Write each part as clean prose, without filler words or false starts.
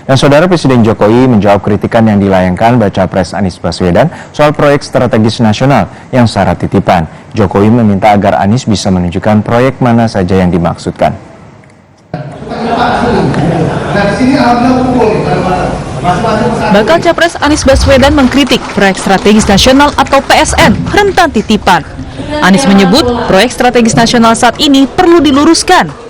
Dan Saudara, Presiden Jokowi menjawab kritikan yang dilayangkan Baca Pres Anies Baswedan soal proyek strategis nasional yang syarat titipan. Jokowi meminta agar Anies bisa menunjukkan proyek mana saja yang dimaksudkan. Bakal Capres Anies Baswedan mengkritik proyek strategis nasional atau PSN rentan titipan. Anies menyebut proyek strategis nasional saat ini perlu diluruskan.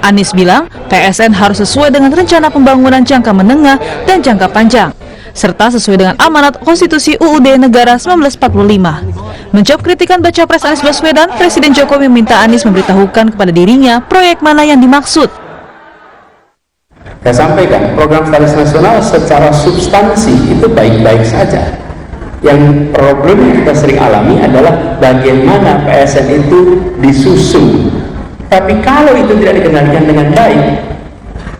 Anies bilang PSN harus sesuai dengan rencana pembangunan jangka menengah dan jangka panjang, serta sesuai dengan amanat Konstitusi UUD Negara 1945. Menjawab kritikan Baca Pres Anies Baswedan, Presiden Jokowi meminta Anies memberitahukan kepada dirinya proyek mana yang dimaksud. Saya sampaikan, program strategis nasional secara substansi itu baik-baik saja. Yang problem yang kita sering alami adalah bagaimana PSN itu disusun. Tapi kalau itu tidak dikendalikan dengan baik,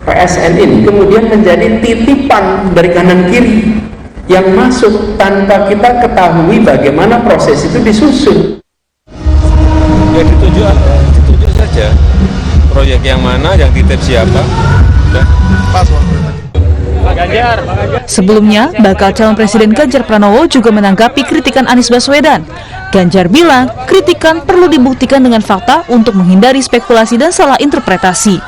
PSN ini kemudian menjadi titipan dari kanan kiri yang masuk tanpa kita ketahui bagaimana proses itu disusun. Ya ditunjuk saja proyek yang mana, yang titip siapa. Sebelumnya, bakal calon Presiden Ganjar Pranowo juga menanggapi kritikan Anies Baswedan. Ganjar bilang kritikan perlu dibuktikan dengan fakta untuk menghindari spekulasi dan salah interpretasi.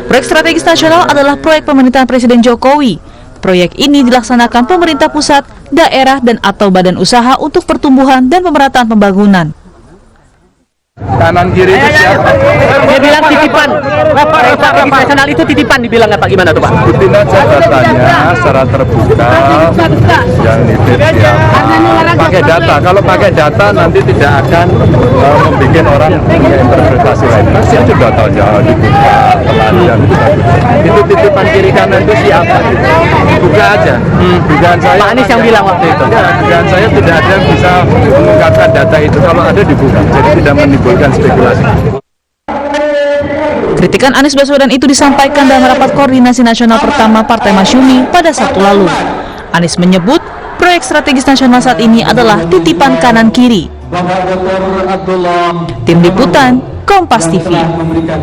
Proyek strategis nasional adalah proyek pemerintahan Presiden Jokowi. Proyek ini dilaksanakan pemerintah pusat, daerah, dan atau badan usaha untuk pertumbuhan dan pemerataan pembangunan. Kanan kiri itu siapa? Dia bilang titipan. Proyek nasional itu titipan dibilang apa gimana tuh Pak? Ikutin aja datanya secara terbuka. Yang nitip siapa? Pakai data. Kalau pakai data nanti tidak akan membuat orang punya interpretasi lain. Saya juga tahu jauh dibuka pelatihan. Itu titipan kiri kanan itu siapa? Buka aja. Dugaan saya. Pak Anies yang bilang waktu itu. Ya, dugaan saya tidak ada yang bisa mengungkapkan data itu. Kalau ada dibuka. Jadi tidak menimbulkan spekulasi. Kritikan Anies Baswedan itu disampaikan dalam rapat koordinasi nasional pertama Partai Masyumi pada Sabtu lalu. Anies menyebut proyek strategis nasional saat ini adalah titipan kanan kiri. Tim Liputan, Kompas TV.